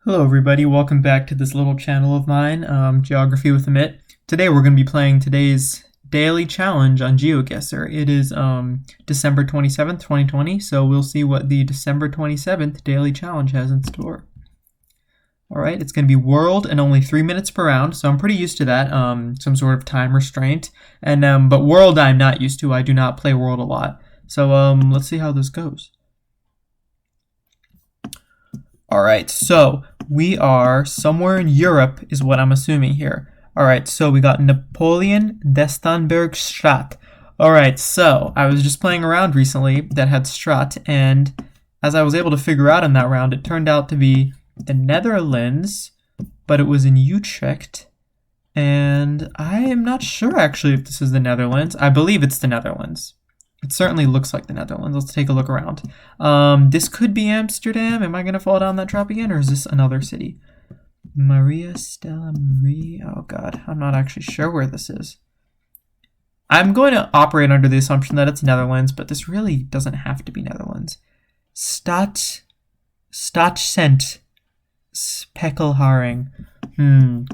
Hello everybody, welcome back to this little channel of mine, Geography with Amit. Today we're going to be playing today's daily challenge on GeoGuessr. It is December 27th, 2020, so we'll see what the December 27th daily challenge has in store. Alright, it's going to be world and only 3 minutes per round, so I'm pretty used to that, some sort of time restraint. But world I'm not used to, I do not play world a lot. So let's see how this goes. Alright, so we are somewhere in Europe is what I'm assuming here. Alright, so we got Napoleon Destanbergstraat. Alright, so I was just playing a round recently that had Straat, and as I was able to figure out in that round, it turned out to be the Netherlands, but it was in Utrecht, and I am not sure actually if this is the Netherlands. I believe it's the Netherlands. It certainly looks like the Netherlands. Let's take a look around. This could be Amsterdam. Am I going to fall down that trap again, or is this another city? Maria Stella Marie. Oh, God. I'm not actually sure where this is. I'm going to operate under the assumption that it's Netherlands, but this really doesn't have to be Netherlands. Stadcent. Spekkelharing.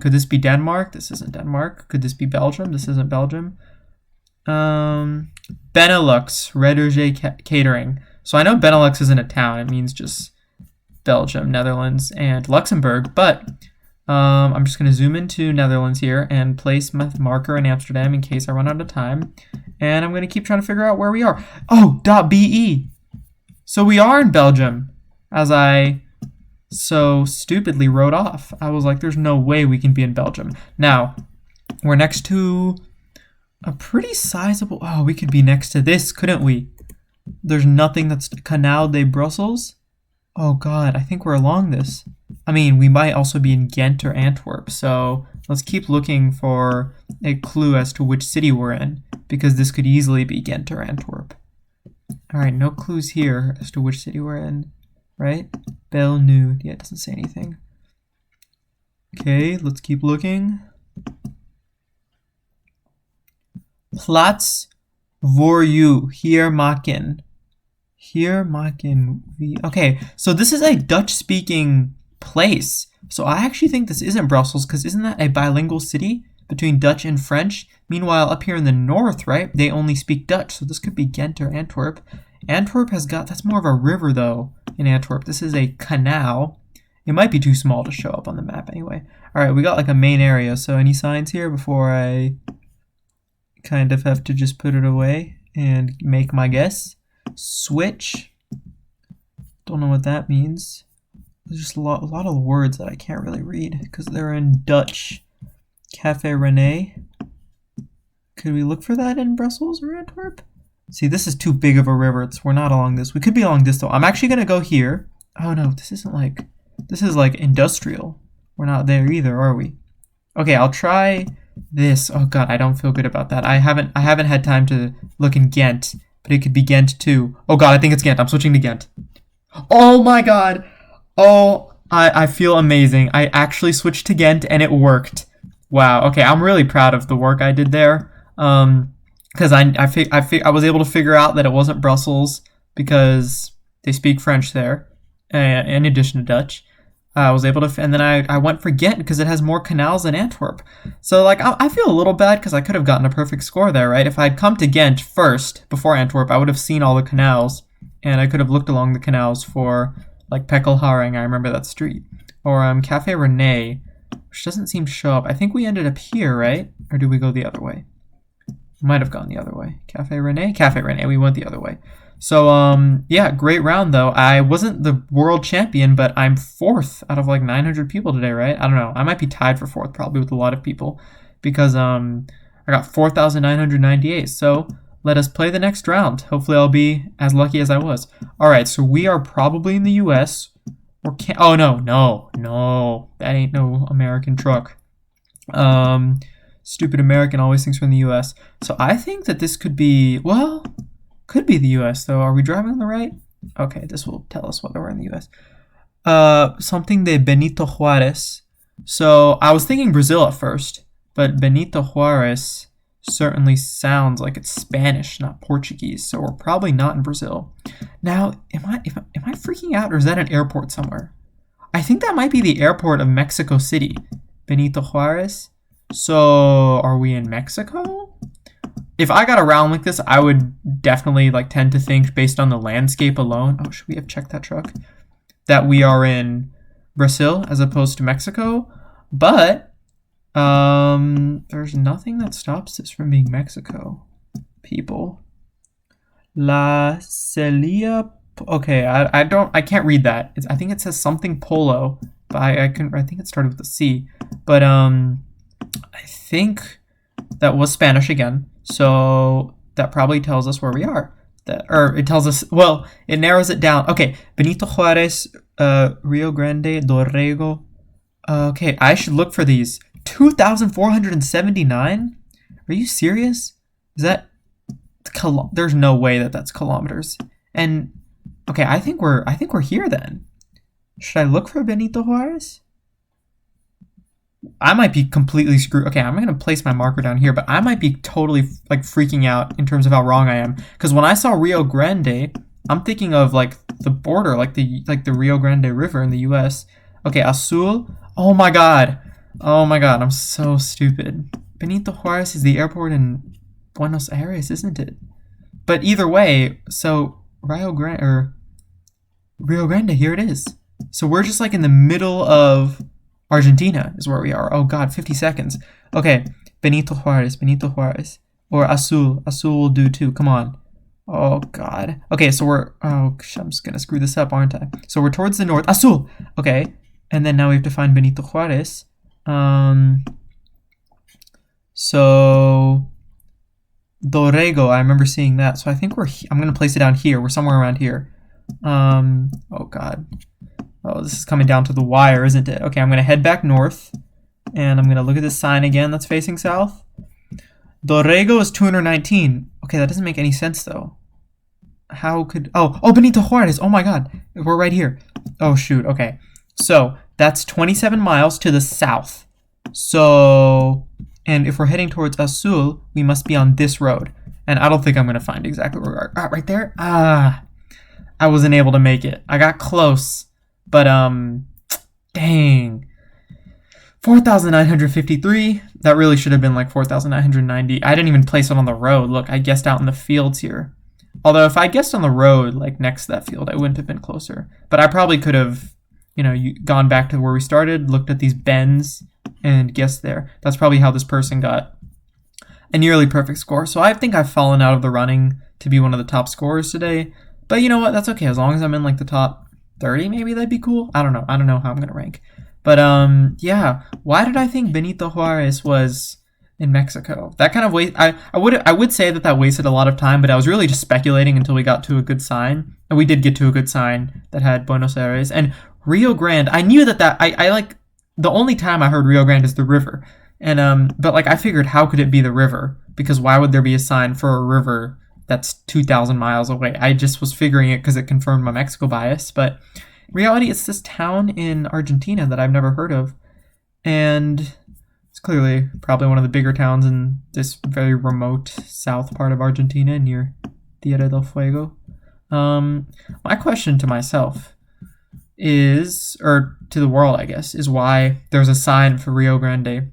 Could this be Denmark? This isn't Denmark. Could this be Belgium? This isn't Belgium. Benelux, Rederge Catering. So I know Benelux isn't a town. It means just Belgium, Netherlands, and Luxembourg. But I'm just going to zoom into Netherlands here and place my marker in Amsterdam in case I run out of time. And I'm going to keep trying to figure out where we are. Oh, .be. So we are in Belgium, as I so stupidly wrote off. I was like, there's no way we can be in Belgium. Now, we're next to a pretty sizable... Oh, we could be next to this, couldn't we? There's nothing that's Canal de Brussels. Oh, God, I think we're along this. I mean, we might also be in Ghent or Antwerp, so let's keep looking for a clue as to which city we're in, because this could easily be Ghent or Antwerp. All right, no clues here as to which city we're in, right? Belle-Nude. Yeah, it doesn't say anything. Okay, let's keep looking. Platz voor u hier maken. Hier maken we. Okay, so this is a Dutch-speaking place. So I actually think this isn't Brussels, because isn't that a bilingual city between Dutch and French? Meanwhile, up here in the north, right, they only speak Dutch. So this could be Ghent or Antwerp. Antwerp has got, that's more of a river though in Antwerp. This is a canal. It might be too small to show up on the map anyway. All right, we got like a main area. So any signs here before I kind of have to just put it away and make my guess? Switch. Don't know what that means. There's just a lot of words that I can't really read because they're in Dutch. Cafe Rene. Could we look for that in Brussels or Antwerp? See, this is too big of a river. We're not along this. We could be along this though. I'm actually gonna go here. Oh no, this isn't like, this is like industrial. We're not there either, are we? Okay, I'll try this. Oh God, I don't feel good about that. I haven't had time to look in Ghent, but it could be Ghent too. Oh God, I think it's Ghent. I'm switching to Ghent. Oh my God. Oh, I feel amazing. I actually switched to Ghent and it worked. Wow. Okay, I'm really proud of the work I did there. Because I was able to figure out that it wasn't Brussels because they speak French there, in addition to Dutch. I was able to, and then I went for Ghent because it has more canals than Antwerp. So like I feel a little bad because I could have gotten a perfect score there, right? If I'd come to Ghent first before Antwerp, I would have seen all the canals, and I could have looked along the canals for like Pekkelharing. I remember that street, or Cafe Rene, which doesn't seem to show up. I think we ended up here, right? Or did we go the other way? Might have gone the other way. Cafe Rene. We went the other way. So, yeah, great round, though. I wasn't the world champion, but I'm 4th out of, like, 900 people today, right? I don't know. I might be tied for 4th, probably, with a lot of people, because, I got 4,998. So, let us play the next round. Hopefully, I'll be as lucky as I was. All right, so we are probably in the U.S. Or oh, no. That ain't no American truck. Stupid American always thinks we're in the U.S. So, I think that this could be, well... Could be the U.S. though. Are we driving on the right? Okay, this will tell us whether we're in the U.S. Something de Benito Juarez. So I was thinking Brazil at first, but Benito Juarez certainly sounds like it's Spanish, not Portuguese. So we're probably not in Brazil. Now, am I freaking out, or is that an airport somewhere? I think that might be the airport of Mexico City. Benito Juarez. So are we in Mexico? If I got around like this, I would definitely like tend to think based on the landscape alone. Oh, should we have checked that truck? That we are in Brazil as opposed to Mexico. But there's nothing that stops this from being Mexico. People. La Celia. Okay, I can't read that. I think it says something polo, but I think it started with a C. But I think that was Spanish again, so that probably tells us where we are. Or it tells us, well, it narrows it down. Okay, Benito Juarez, Rio Grande do Rego. Okay, I should look for these. 2,479? Are you serious? Is that there's no way that that's kilometers. And okay, I think we're here then. Should I look for Benito Juarez? I might be completely screwed. Okay, I'm gonna place my marker down here, but I might be totally like freaking out in terms of how wrong I am. Because when I saw Rio Grande, I'm thinking of like the border, like the Rio Grande River in the U.S. Okay, Azul. Oh my god, I'm so stupid. Benito Juarez is the airport in Buenos Aires, isn't it? But either way, so Rio Grande, here it is. So we're just like in the middle of Argentina is where we are. Oh god, 50 seconds. Okay, Benito Juarez. Or Azul will do too, come on. Oh god. Okay, so I'm just gonna screw this up, aren't I? So we're towards the north. Azul! Okay, and then now we have to find Benito Juarez. So Dorrego, I remember seeing that. So I think I'm going to place it down here. We're somewhere around here. Oh god. Oh, this is coming down to the wire, isn't it? Okay, I'm going to head back north. And I'm going to look at this sign again that's facing south. Dorrego is 219. Okay, that doesn't make any sense, though. How could... Oh, Benito Juarez. Oh, my god. We're right here. Oh, shoot. Okay. So, that's 27 miles to the south. So... And if we're heading towards Azul, we must be on this road. And I don't think I'm going to find exactly where we are. Ah, right there? Ah. I wasn't able to make it. I got close. But, dang. 4,953. That really should have been like 4,990. I didn't even place it on the road. Look, I guessed out in the fields here. Although if I guessed on the road, like next to that field, I wouldn't have been closer. But I probably could have, gone back to where we started, looked at these bends, and guessed there. That's probably how this person got a nearly perfect score. So I think I've fallen out of the running to be one of the top scorers today. But you know what? That's okay. As long as I'm in like the top 30, maybe that'd be cool. I don't know how I'm going to rank. But yeah, why did I think Benito Juarez was in Mexico? That kind of I would say that wasted a lot of time, but I was really just speculating until we got to a good sign. And we did get to a good sign that had Buenos Aires and Rio Grande. I knew that I like the only time I heard Rio Grande is the river. And but like I figured how could it be the river? Because why would there be a sign for a river that's 2,000 miles away? I just was figuring it because it confirmed my Mexico bias, but in reality it's this town in Argentina that I've never heard of. And it's clearly probably one of the bigger towns in this very remote south part of Argentina near Tierra del Fuego. My question to myself is, or to the world, I guess, is why there's a sign for Rio Grande,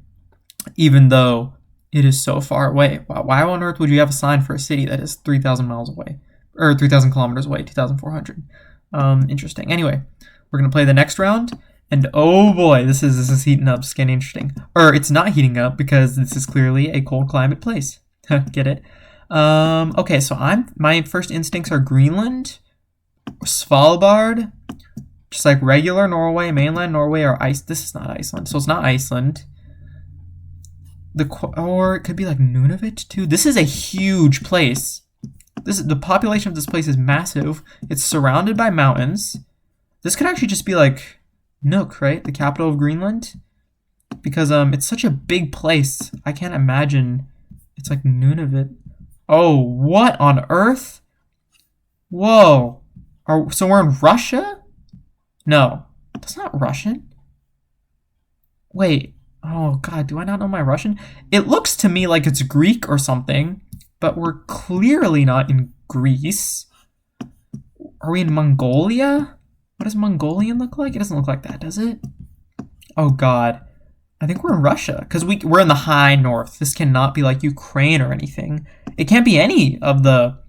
even though it is so far away. Why on earth would you have a sign for a city that is 3,000 miles away, or 3,000 kilometers away, 2,400? Interesting. Anyway, we're gonna play the next round, and oh boy, this is heating up. It's getting interesting. Or it's not heating up because this is clearly a cold climate place. Get it? Okay, so my first instincts are Greenland, Svalbard. Just like regular Norway, mainland Norway, or this is not Iceland, so it's not Iceland. Or it could be like Nunavut too. This is a huge place. The population of this place is massive. It's surrounded by mountains. This could actually just be like Nuuk, right? The capital of Greenland, because it's such a big place. I can't imagine it's like Nunavut. Oh, what on earth? Whoa. So we're in Russia? No, that's not Russian. Wait, oh god, do I not know my Russian? It looks to me like it's Greek or something, but we're clearly not in Greece. Are we in Mongolia? What does Mongolian look like? It doesn't look like that, does it? Oh god. I think we're in Russia, because we're in the high north. This cannot be like Ukraine or anything. It can't be any of the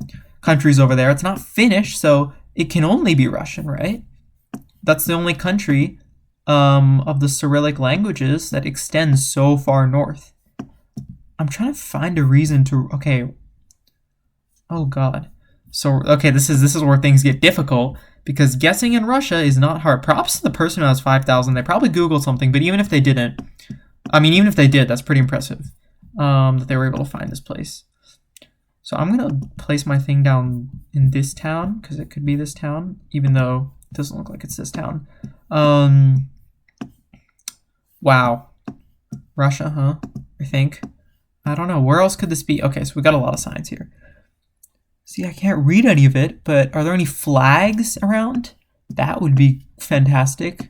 countries over there. It's not Finnish, so it can only be Russian, right? That's the only country of the Cyrillic languages that extends so far north. I'm trying to find a reason to... Okay. Oh god. So, okay, this is where things get difficult, because guessing in Russia is not hard. Props to the person who has 5,000. They probably Googled something, but even if they didn't, I mean, even if they did, that's pretty impressive that they were able to find this place. So I'm going to place my thing down in this town, because it could be this town, even though it doesn't look like it's this town. Wow. Russia, huh? I think. I don't know. Where else could this be? Okay, so we got a lot of signs here. See, I can't read any of it, but are there any flags around? That would be fantastic.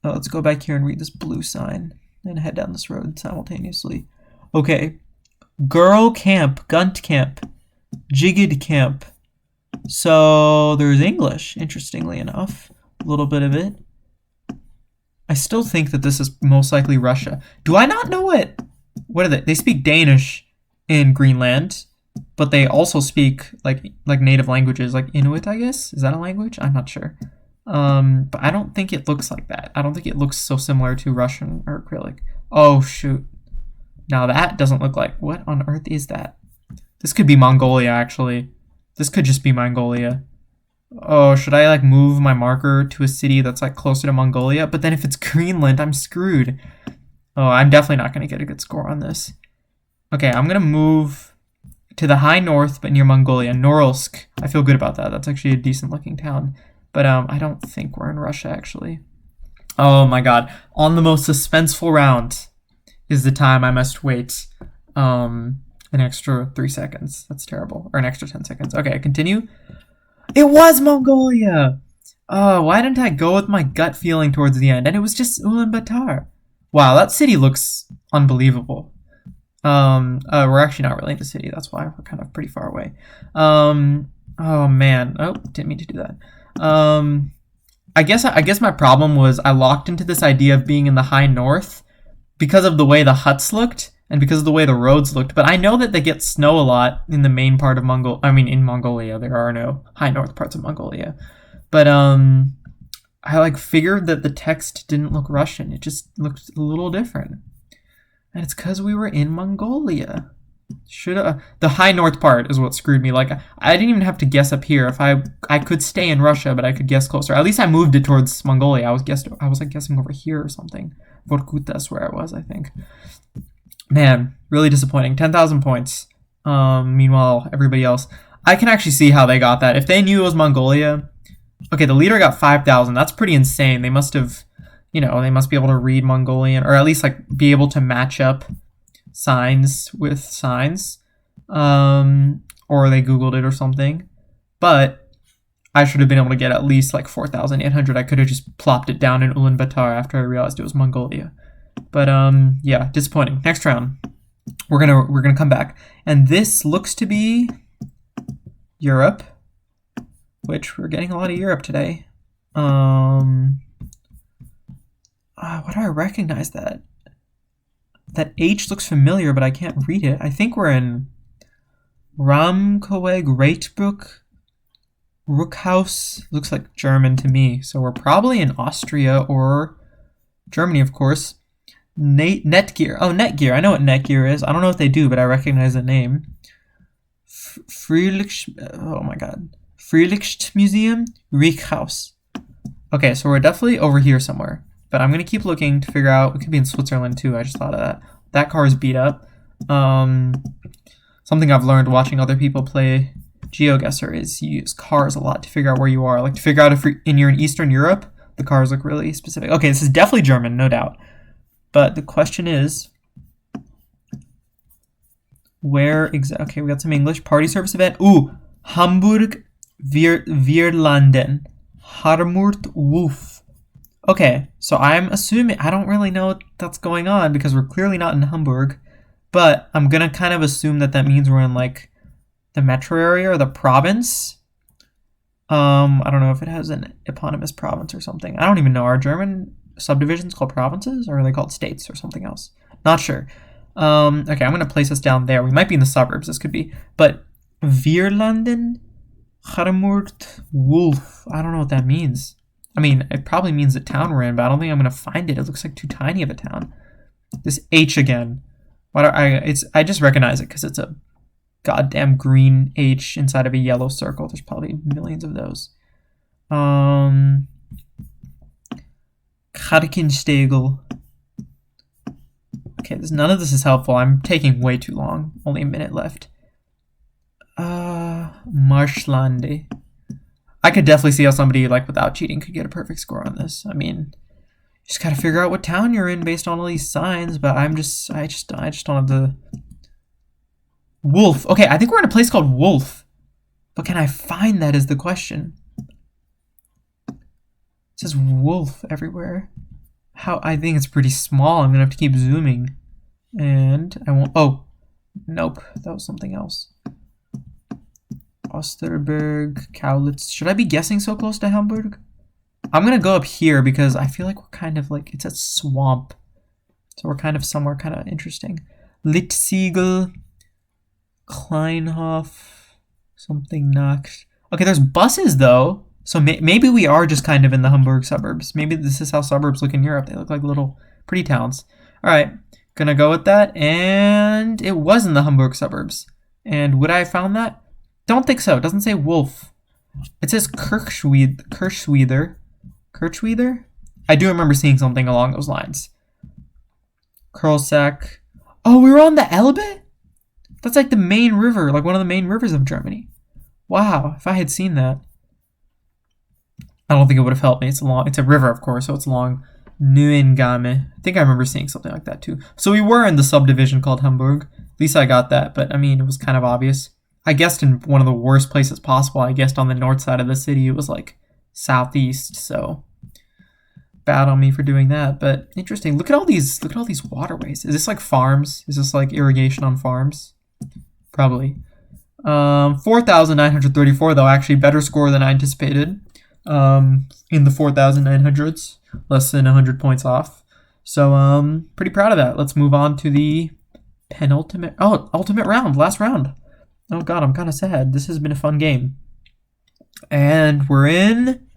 Oh, let's go back here and read this blue sign and head down this road simultaneously. Okay. Girl camp, Gunt camp, Jigged camp. So there's English, interestingly enough. A little bit of it. I still think that this is most likely Russia. Do I not know it? What are they? They speak Danish in Greenland, but they also speak like native languages, like Inuit, I guess. Is that a language? I'm not sure. But I don't think it looks like that. I don't think it looks so similar to Russian or acrylic. Oh, shoot. Now that doesn't look like... What on earth is that? This could be Mongolia, actually. This could just be Mongolia. Oh, should I like move my marker to a city that's like closer to Mongolia? But then if it's Greenland, I'm screwed. Oh, I'm definitely not going to get a good score on this. Okay, I'm going to move to the high north, but near Mongolia. Norilsk. I feel good about that. That's actually a decent looking town. But I don't think we're in Russia, actually. Oh my god. On the most suspenseful round is the time I must wait an extra 3 seconds. That's terrible. Or an extra 10 seconds. Okay, continue. It was Mongolia! Oh, why didn't I go with my gut feeling towards the end? And it was just Ulaanbaatar. Wow, that city looks unbelievable. We're actually not really in the city. That's why we're kind of pretty far away. Oh man. Oh, didn't mean to do that. I guess my problem was I locked into this idea of being in the high north because of the way the huts looked and because of the way the roads looked. But I know that they get snow a lot in the main part of in Mongolia. There are no high north parts of Mongolia. But I like figured that the text didn't look Russian. It just looked a little different. And it's because we were in Mongolia. The high north part is what screwed me. Like, I didn't even have to guess up here. If I could stay in Russia, but I could guess closer. At least I moved it towards Mongolia. I was like guessing over here or something. Vorkuta is where I was, I think. Man, really disappointing. 10,000 points. Meanwhile, everybody else, I can actually see how they got that. If they knew it was Mongolia, okay, the leader got 5,000. That's pretty insane. They must have, they must be able to read Mongolian, or at least like be able to match up signs with signs, or they Googled it or something. But I should have been able to get at least like 4,800. I could have just plopped it down in Ulaanbaatar after I realized it was Mongolia. But yeah, disappointing. Next round, we're gonna come back, and this looks to be Europe, which we're getting a lot of Europe today. Why do I recognize that? That H looks familiar, but I can't read it. I think we're in Ramkoweg, Reitbruck, Ruckhaus. Looks like German to me. So we're probably in Austria or Germany, of course. Netgear. Oh, Netgear. I know what Netgear is. I don't know what they do, but I recognize the name. Oh my god. Freilichtmuseum, Riechhaus. Okay, so we're definitely over here somewhere. But I'm going to keep looking to figure out... It could be in Switzerland, too. I just thought of that. That car is beat up. Something I've learned watching other people play GeoGuessr is you use cars a lot to figure out where you are. Like, to figure out if you're in Eastern Europe, the cars look really specific. Okay, this is definitely German, no doubt. But the question is... Where exactly... Okay, we got some English. Party service event. Ooh! Hamburg Vierlanden. Harmurt Woof. Okay, so I'm assuming, I don't really know what that's going on because we're clearly not in Hamburg, but I'm going to kind of assume that means we're in like the metro area or the province. I don't know if it has an eponymous province or something. I don't even know. Are German subdivisions called provinces, or are they called states or something else? Not sure. Okay, I'm gonna place us down there. We might be in the suburbs. This could be, but Vierlanden, Harmurt, Wolf. I don't know what that means. I mean, it probably means the town we're in, but I don't think I'm gonna find it. It looks like too tiny of a town. This H again. Why do I just recognize it because it's a goddamn green H inside of a yellow circle. There's probably millions of those. Karkinstegel. Okay, none of this is helpful. I'm taking way too long. Only a minute left. Marschlande. I could definitely see how somebody, like, without cheating could get a perfect score on this. I mean, you just gotta figure out what town you're in based on all these signs, but I just don't have the... Wolf. Okay, I think we're in a place called Wolf. But can I find that is the question. It says Wolf everywhere. How? I think it's pretty small. I'm gonna have to keep zooming. And I won't... Oh. Nope. That was something else. Osterberg, Cowlitz. Should I be guessing so close to Hamburg? I'm gonna go up here because I feel like we're kind of like... It's a swamp. So we're kind of somewhere kind of interesting. Litsiegel. Kleinhof, something Nacht. Okay, there's buses though, so maybe we are just kind of in the Hamburg suburbs. Maybe this is how suburbs look in Europe. They look like little pretty towns. All right, gonna go with that, and it was in the Hamburg suburbs. And would I have found that? Don't think so. It doesn't say Wolf. It says Kirchschweder. Kirchschweder? I do remember seeing something along those lines. Kurlsack. Oh, we were on the Elbe? That's like the main river, like one of the main rivers of Germany. Wow, if I had seen that. I don't think it would have helped me. It's a river, of course, so it's long. Neuengamme. I think I remember seeing something like that too. So we were in the subdivision called Hamburg. At least I got that, but I mean, it was kind of obvious. I guessed in one of the worst places possible. I guessed on the north side of the city. It was like southeast, so bad on me for doing that. But interesting. Look at all these waterways. Is this like farms? Is this like irrigation on farms? Probably. 4,934 though, actually better score than I anticipated. In the 4,900s, less than 100 points off. So pretty proud of that. Let's move on to the ultimate round, last round. Oh god, I'm kind of sad. This has been a fun game. And we're in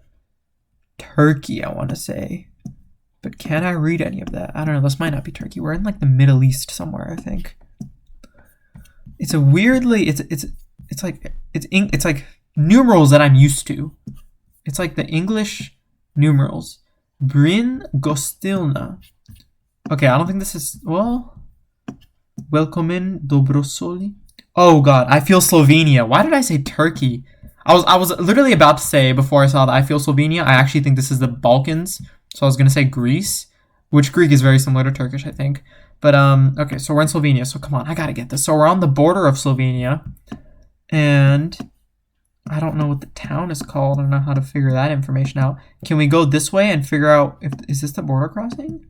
Turkey, I want to say. But can I read any of that? I don't know. This might not be Turkey. We're in like the Middle East somewhere, I think. It's a weirdly it's like numerals that I'm used to. It's like the English numerals. Bryn Gostilna. Okay, I don't think this is Welcome Dobrosoli. Oh god, I feel Slovenia. Why did I say Turkey? I was literally about to say before I saw that I feel Slovenia. I actually think this is the Balkans. So I was gonna say Greece, which Greek is very similar to Turkish, I think. But okay, so we're in Slovenia. So come on, I gotta get this. So we're on the border of Slovenia, and I don't know what the town is called. I don't know how to figure that information out. Can we go this way and figure out is this the border crossing?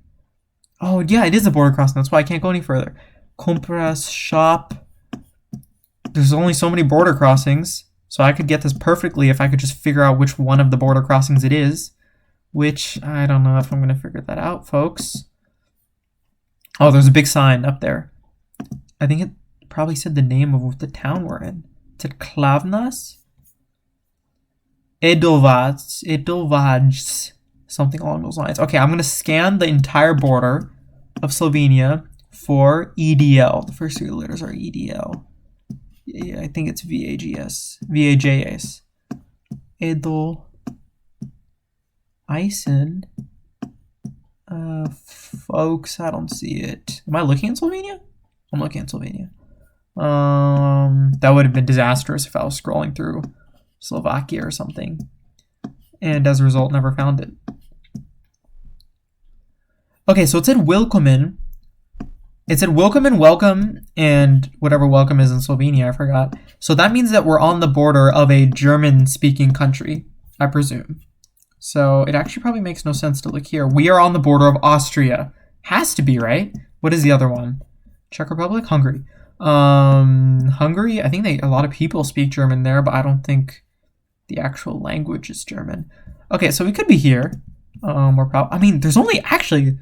Oh yeah, it is the border crossing. That's why I can't go any further. Compras shop. There's only so many border crossings, so I could get this perfectly if I could just figure out which one of the border crossings it is. Which I don't know if I'm gonna figure that out, folks. Oh, there's a big sign up there. I think it probably said the name of the town we're in. It said Klavnas? Edovac, something along those lines. Okay, I'm going to scan the entire border of Slovenia for EDL. The first three letters are EDL. Yeah, I think it's VAJS. Edo Isen. Folks, I don't see it. Am I looking in Slovenia? I'm looking in Slovenia. That would have been disastrous if I was scrolling through Slovakia or something, and as a result, never found it. Okay, so it said Willkommen. It said Willkommen, welcome, and whatever welcome is in Slovenia, I forgot. So that means that we're on the border of a German-speaking country, I presume. So it actually probably makes no sense to look here. We are on the border of Austria. Has to be, right? What is the other one? Czech Republic? Hungary. Hungary, I think a lot of people speak German there, but I don't think the actual language is German. Okay, so we could be here. We're probably, I mean, there's only actually,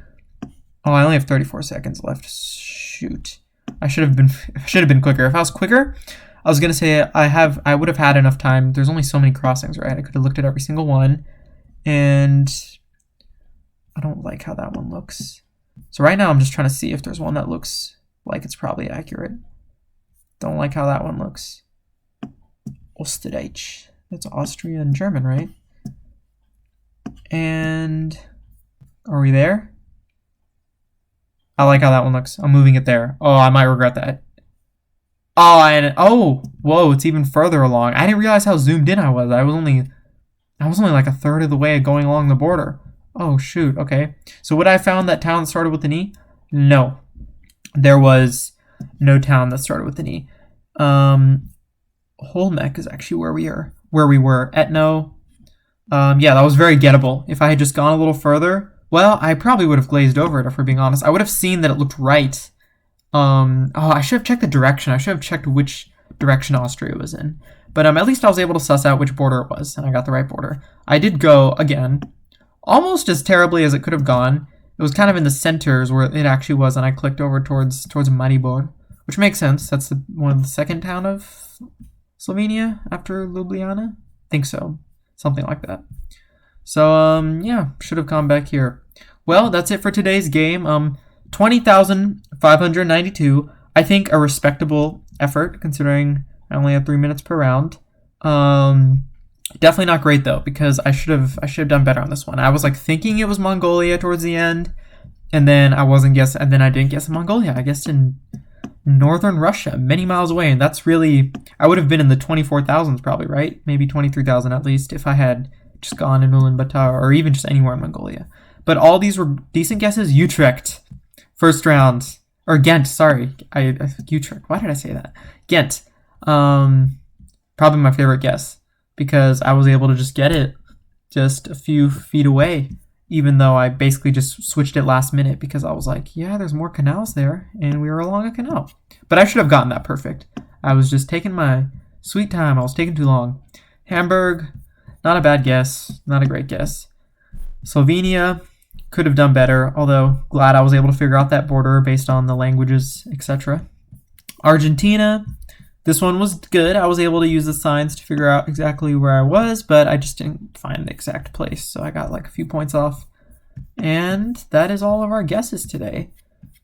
oh, I only have 34 seconds left. Shoot. I should have been quicker. If I was quicker, I was gonna say I would have had enough time. There's only so many crossings, right? I could have looked at every single one, and I don't like how that one looks. So right now I'm just trying to see if there's one that looks like it's probably accurate. Don't like how that one looks. Österreich. That's Austria and German, right? And are we there? I like how that one looks. I'm moving it there. Oh, I might regret that. Oh, whoa, it's even further along. I didn't realize how zoomed in I was. I was only like a third of the way going along the border. Oh, shoot. Okay. So would I have found that town that started with an E? No. There was no town that started with an E. Holmek is actually where we were. Etno. Yeah, that was very gettable. If I had just gone a little further, well, I probably would have glazed over it, if we're being honest. I would have seen that it looked right. Oh, I should have checked the direction. I should have checked which direction Austria was in. But at least I was able to suss out which border it was, and I got the right border. I did go, again, almost as terribly as it could have gone. It was kind of in the centers where it actually was, and I clicked over towards Maribor, which makes sense. That's the second town of Slovenia after Ljubljana? I think so. Something like that. So, yeah, should have gone back here. Well, that's it for today's game. 20,592. I think a respectable effort, considering I only had 3 minutes per round. Definitely not great, though, because I should have done better on this one. I was, like, thinking it was Mongolia towards the end, and then I didn't guess Mongolia. I guessed in northern Russia, many miles away, and that's really, I would have been in the 24,000s probably, right? Maybe 23,000 at least if I had just gone in Ulaanbaatar or even just anywhere in Mongolia. But all these were decent guesses. Utrecht, first round, or Ghent, sorry. Utrecht, why did I say that? Ghent, probably my favorite guess because I was able to just get it just a few feet away, even though I basically just switched it last minute because I was like, yeah, there's more canals there, and we were along a canal. But I should have gotten that perfect. I was just taking my sweet time. I was taking too long. Hamburg, not a bad guess, not a great guess. Slovenia, could have done better, although glad I was able to figure out that border based on the languages, etc. Argentina, this one was good. I was able to use the signs to figure out exactly where I was, but I just didn't find the exact place, so I got like a few points off. And that is all of our guesses today.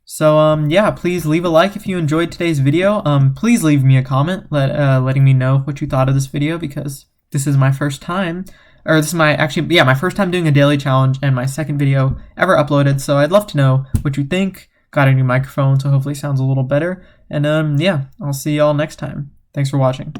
So yeah, please leave a like if you enjoyed today's video. Please leave me a comment letting me know what you thought of this video, because this is my first time, or this is my first time doing a daily challenge and my second video ever uploaded, so I'd love to know what you think. Got a new microphone, so hopefully it sounds a little better. And yeah, I'll see y'all next time. Thanks for watching.